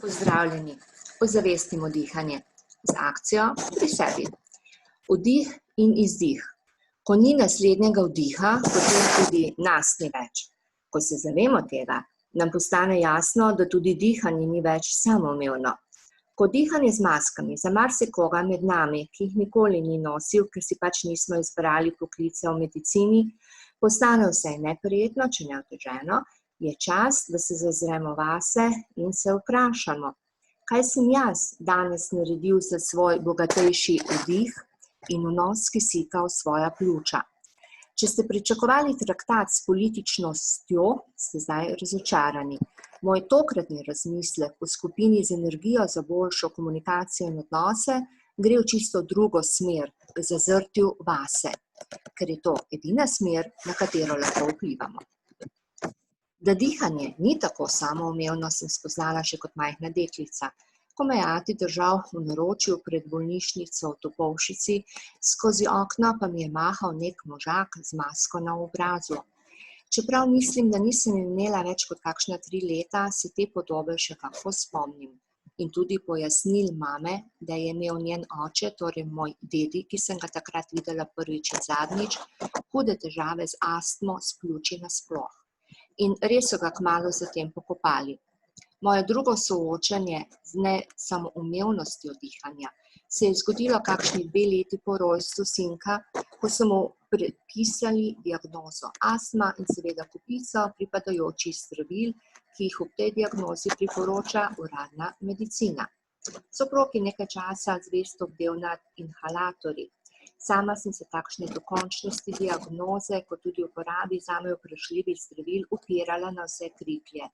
Pozdravljeni. Ozavestimo dihanje z akcijo pri sebi. Vdih in izdih. Ko ni naslednjega vdiha, potem tudi nas ni več. Ko se zavemo tega, nam postane jasno, da tudi dihanje ni več samoumevno. Ko dihanje z maskami za marsikoga med nami, ki jih nikoli ni nosil, ker si pač nismo izbrali poklica v medicini, postane vse neprijetno, če ne oteženo, je čas, da se zazremo vase in se vprašamo, kaj sem jaz danes naredil za svoj bogatejši vdih in vnos kisika v svoja pljuča. Če ste pričakovali traktat s političnostjo, ste zdaj razočarani. Moj tokratni razmislek v skupini z energijo za boljšo komunikacijo in odnose gre v čisto drugo smer, v zazrtju vase, ker je to edina smer, na katero lahko vplivamo. Da dihanje ni tako samoumevno, sem spoznala še kot majhna deklica. Ko me je ati držal v naročju pred bolnišnico v Topolšici, skozi okno pa mi je mahal nek možak z masko na obrazu. Čeprav mislim, da nisem imela več kot kakšna 3 leta, se te podobe še kako spomnim. In tudi pojasnil mame, da je imel njen oče, torej moj dedi, ki sem ga takrat videla prvič in zadnjič, hude težave z astmo, s pljuči nasploh. In res so ga kmalu zatem pokopali. Moje drugo soočanje z nesamoumevnostjo dihanja se je zgodilo kakšni 2 leti po rojstvu sinka, ko so mu predpisali diagnozo astma in seveda kopico pripadajočih zdravil, ki jih ob tej diagnozi priporoča uradna medicina. Soprog je nekaj časa zvesto bdel nad inhalatorji. Sama sem se takšne dokončnosti diagnoze, kot tudi uporabi zame vprašljivih zdravil, upirala na vse kriplje.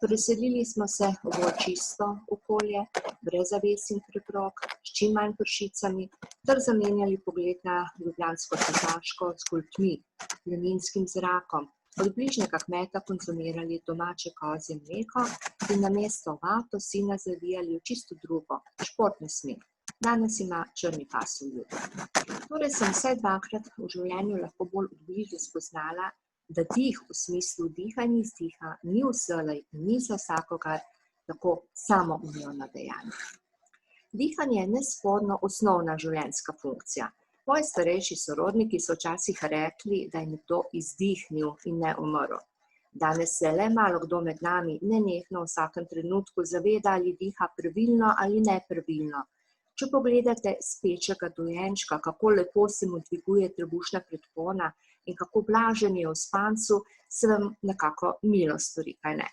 Preselili smo se v bolj čisto okolje, brez zaves in preprog, s čim manj pršicami, ter zamenjali pogled na ljubljansko Tržaško z goltmi, planinskim zrakom, od bližnjega kmeta konzumirali domače kozje mleko in namesto vato sina zavijali v čisto drugo, športno smer. Danes ima črni pas v ljubu. Torej sem vsaj 2-krat v življenju lahko bolj od blizu spoznala, da dih v smislu diha in izdiha ni vselej in ni za vsakogar tako samoumevno dejanje. Dihanje je nesporno osnovna življenjska funkcija. Moji starejši sorodniki so včasih rekli, da je nekdo izdihnil in ne umrl. Danes se le malo kdo med nami nenehno v vsakem trenutku zaveda, ali diha pravilno ali nepravilno. Če pogledate spečega dojenčka, kako lepo se mu dviguje trebušna predpona in kako blažen je v spancu, se vam nekako milo stori, kaj ne?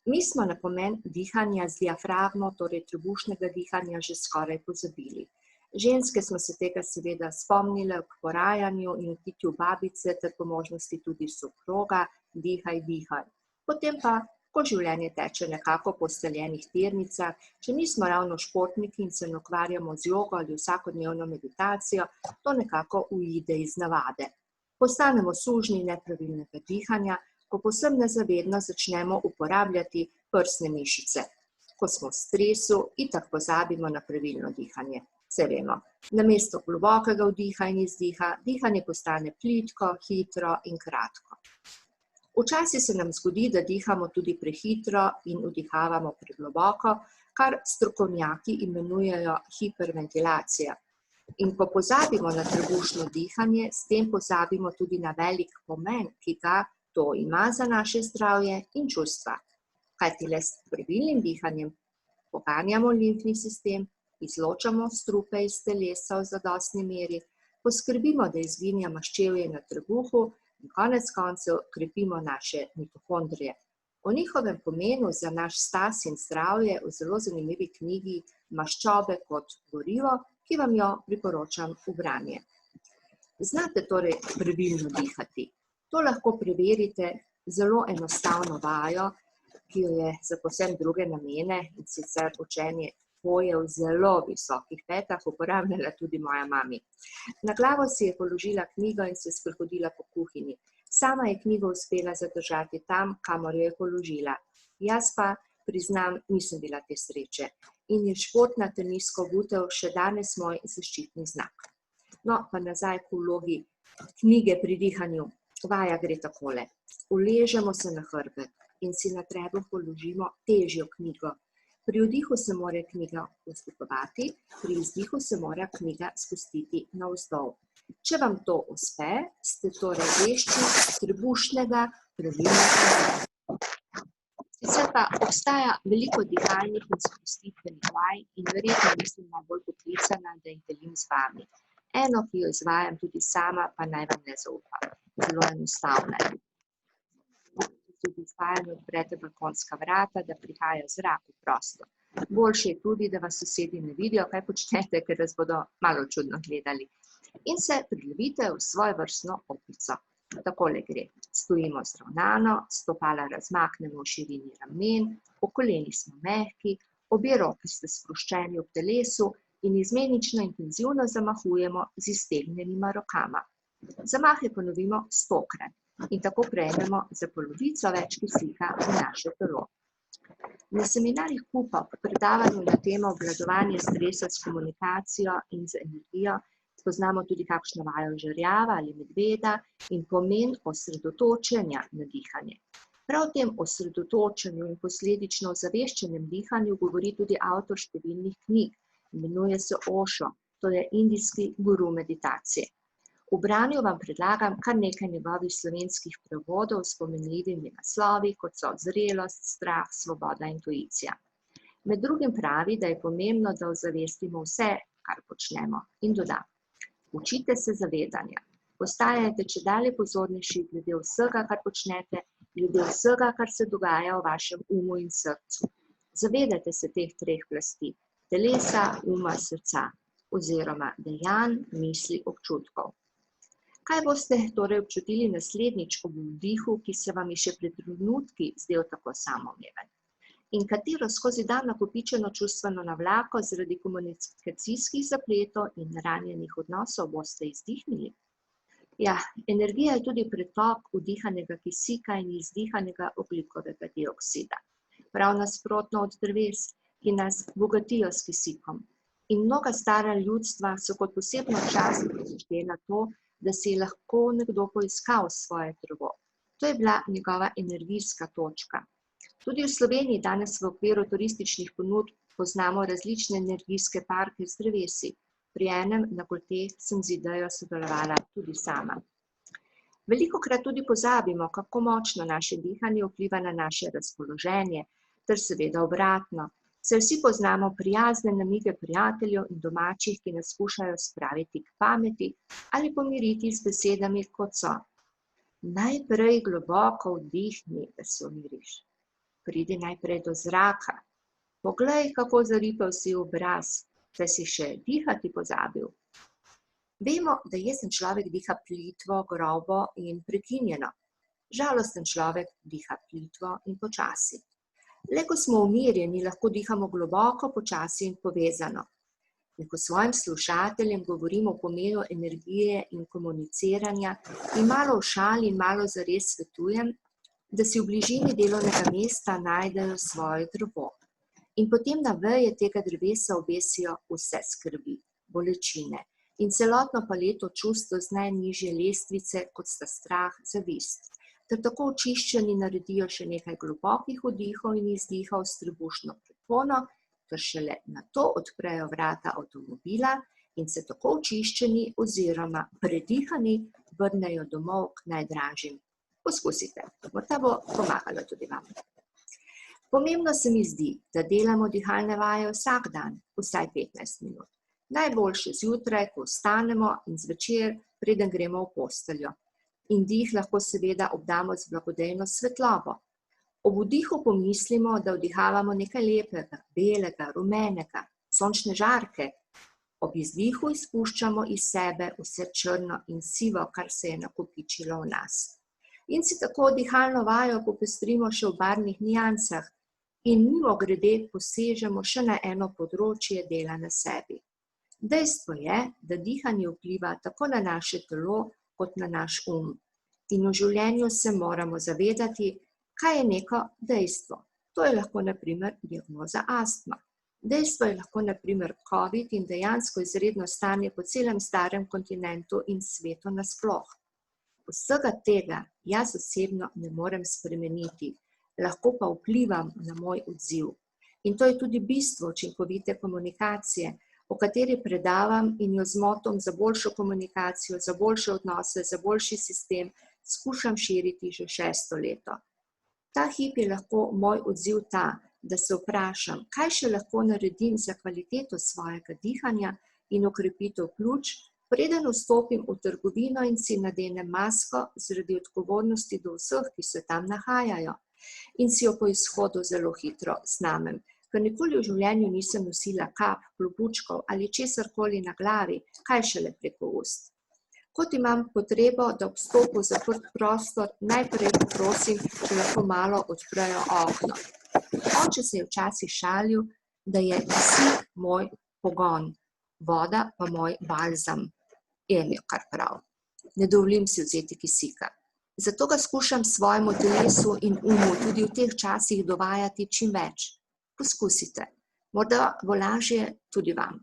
Mi smo na pomen dihanja z diafragmo, torej trebušnega dihanja, že skoraj pozabili. Ženske smo se tega seveda spomnile ob porajanju in vtitju babice ter po možnosti tudi soproga, dihaj, dihaj. Potem pa, ko življenje teče nekako po ustaljenih tirnicah, če nismo ravno športniki in se ne ukvarjamo z jogo ali vsakodnevno meditacijo, to nekako uide iz navade. Postanemo sužnji nepravilnega dihanja, ko povsem nezavedno začnemo uporabljati prsne mišice. Ko smo v stresu, itak pozabimo na pravilno dihanje. Saj vemo, namesto globokega vdiha in izdiha, dihanje postane plitko, hitro in kratko. Včasih se nam zgodi, da dihamo tudi prehitro in vdihavamo pregloboko, kar strokovnjaki imenujejo hiperventilacija. In ko pozabimo na trebušno dihanje, s tem pozabimo tudi na velik pomen, ki ga to ima za naše zdravje in čustva. Kajti le s pravilnim dihanjem poganjamo limfni sistem, izločamo strupe iz telesa v zadostni meri, poskrbimo, da izginja maščevje na trebuhu, in konec koncev krepimo naše mitohondrije. O njihovem pomenu za naš stas in zdravje v zelo zanimivi knjigi Maščobe kot gorivo, ki vam jo priporočam v branje. Znate torej pravilno dihati. To lahko preverite zelo enostavno vajo, ki jo je za povsem druge namene, in sicer učenje hoje v zelo visokih petah, uporabljala tudi moja mami. Na glavo si je položila knjigo in se sprehodila po kuhinji. Sama je knjigo uspela zadržati tam, kamor jo je položila. Jaz pa, priznam, nisem bila te sreče. In je športna tenisko butev še danes moj zaščitni znak. No, pa nazaj k vlogi knjige pri dihanju. Vaja gre takole. Uležemo se na hrbet in si na trebuh položimo težjo knjigo. Pri vdihu se mora knjiga vzdihovati, pri izdihu se mora knjiga spustiti navzdol. Če vam to uspe, ste torej vešči trebušnega pravilnega. Sicer pa obstaja veliko dihalnih in spustitvenih vaj in verjetno mislim najbolj poklicana, da jih delim z vami. Eno, ki jo izvajam tudi sama, pa naj vam ne zaupam. Zelo enostavna je. Tudi izvajanje odprete balkonska vrata, da prihaja zrak v prostor. Boljše je tudi, da vas sosedi ne vidijo, kaj počnete, ker vas bodo malo čudno gledali. In se prilevite v svojevrstno opico. Takole gre. Stojimo zravnano, stopala razmaknemo v širini ramen, po kolenih smo mehki, obe roki ste sproščeni ob telesu in izmenično intenzivno zamahujemo z iztegnjenima rokama. Zamahe ponovimo 100-krat. In tako prejmemo za polovico več kisika v naše telo. Na seminarjih KUP-a po predavanju na temo obvladovanja stresa s komunikacijo in z energijo spoznamo tudi kakšno vajo žerjava ali medveda in pomen osredotočenja na dihanje. Prav o tem osredotočenju in posledično ozaveščenem dihanju govori tudi avtor številnih knjig. Imenuje se Osho, to je indijski guru meditacije. V branju vam predlagam kar nekaj njegovih slovenskih prevodov s pomenljivimi naslovi, kot so Zrelost, Strah, Svoboda, Intuicija. Med drugim pravi, da je pomembno, da ozavestimo vse, kar počnemo, in doda: učite se zavedanja. Postajate čedalje pozornejši glede vsega, kar počnete, glede vsega, kar se dogaja v vašem umu in srcu. Zavedajte se teh treh plasti: telesa, uma, srca, oziroma dejanj, misli, občutkov. Kaj boste torej občutili naslednjič ob vdihu, ki se vam je še pred trenutki zdel tako samoumeven? In katero skozi dan nakopičeno čustveno navlako zaradi komunikacijskih zapletov in ranjenih odnosov boste izdihnili? Ja, energija je tudi pretok vdihanega kisika in izdihanega ogljikovega dioksida. Prav nasprotno od dreves, ki nas bogatijo s kisikom. In mnoga stara ljudstva so kot posebno čast preštela to, da si je lahko nekdo poiskal svoje drevo. To je bila njegova energijska točka. Tudi v Sloveniji danes v okviru turističnih ponudb poznamo različne energijske parke z drevesi. Pri enem na Golteh sem z idejo sodelovala tudi sama. Velikokrat tudi pozabimo, kako močno naše dihanje vpliva na naše razpoloženje, ter seveda obratno. Se vsi poznamo prijazne namige prijateljev in domačih, ki nas skušajo spraviti k pameti ali pomiriti z besedami, kot so: najprej globoko vdihni, da se umiriš. Pridi najprej do zraka. Poglej, kako zaripel si obraz, saj si še dihati pozabil. Vemo, da jezen človek diha plitvo, grobo in prekinjeno. Žalosten človek diha plitvo in počasi. Le ko smo umirjeni, lahko dihamo globoko, počasi in povezano. In ko svojim slušateljem govorimo o pomenu energije in komuniciranja, in malo v šali in malo zares svetujem, da si v bližini delovnega mesta najdejo svoje drevo. In potem na veje tega drevesa obesijo vse skrbi, bolečine in celotno paleto čustev z najnižje lestvice, kot sta strah, zavist. Ter tako očiščeni naredijo še nekaj globokih vdihov in izdihov s trebušno prepono, ter šele nato odprejo vrata avtomobila in se tako očiščeni oziroma predihani vrnejo domov k najdražjim. Poskusite, morda bo pomagalo tudi vam. Pomembno se mi zdi, da delamo dihalne vaje vsak dan, vsaj 15 minut. Najboljše zjutraj, ko vstanemo, in zvečer, preden gremo v posteljo. In dih lahko seveda obdamo z blagodejno svetlobo. Ob vdihu pomislimo, da vdihavamo nekaj lepega, belega, rumenega, sončne žarke. Ob izdihu izpuščamo iz sebe vse črno in sivo, kar se je nakopičilo v nas. In si tako dihalno vajo popestrimo še v barvnih niansah in mimogrede posežemo še na eno področje dela na sebi. Dejstvo je, da dihanje vpliva tako na naše telo, kot na naš in v življenju se moramo zavedati, kaj je neko dejstvo. To je lahko na primer diagnoza astma. Dejstvo je lahko na primer COVID in dejansko izredno stanje po celem starem kontinentu in svetu nasploh. Vsega tega jaz osebno ne morem spremeniti, lahko pa vplivam na moj odziv. In to je tudi bistvo učinkovite komunikacije, o kateri predavam in jo z motom za boljšo komunikacijo, za boljše odnose, za boljši sistem skušam širiti že 6. leto. Ta hip je lahko moj odziv ta, da se vprašam, kaj še lahko naredim za kvaliteto svojega dihanja in okrepitev pljuč, preden vstopim v trgovino in si nadenem masko zaradi odgovornosti do vseh, ki se tam nahajajo. In si jo po izhodu zelo hitro snamem, ker nikoli v življenju nisem nosila kap, klobučkov ali česarkoli na glavi, kaj šele preko ust. Kot imam potrebo, da ob vstopu v zaprt prostor najprej poprosim, če lahko malo odprejo okno. Oče se je včasih šalil, da je kisik moj pogon, voda pa moj balzam. Je imel kar prav. Ne dovolim si vzeti kisika. Zato ga skušam svojemu telesu in umu tudi v teh časih dovajati čim več. Poskusite. Morda bo lažje tudi vam.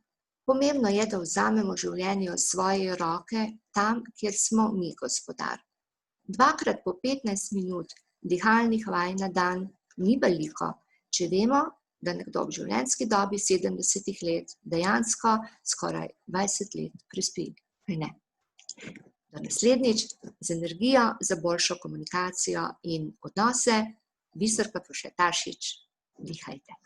Pomembno je, da vzamemo življenje v svoje roke tam, kjer smo mi gospodar. 2-krat po 15 minut dihalnih vaj na dan ni veliko, če vemo, da nekdo v življenjski dobi 70 let dejansko skoraj 20 let prespi. Ne. Do naslednjič z energijo za boljšo komunikacijo in odnose. Biserka Pušetašič, dihajte.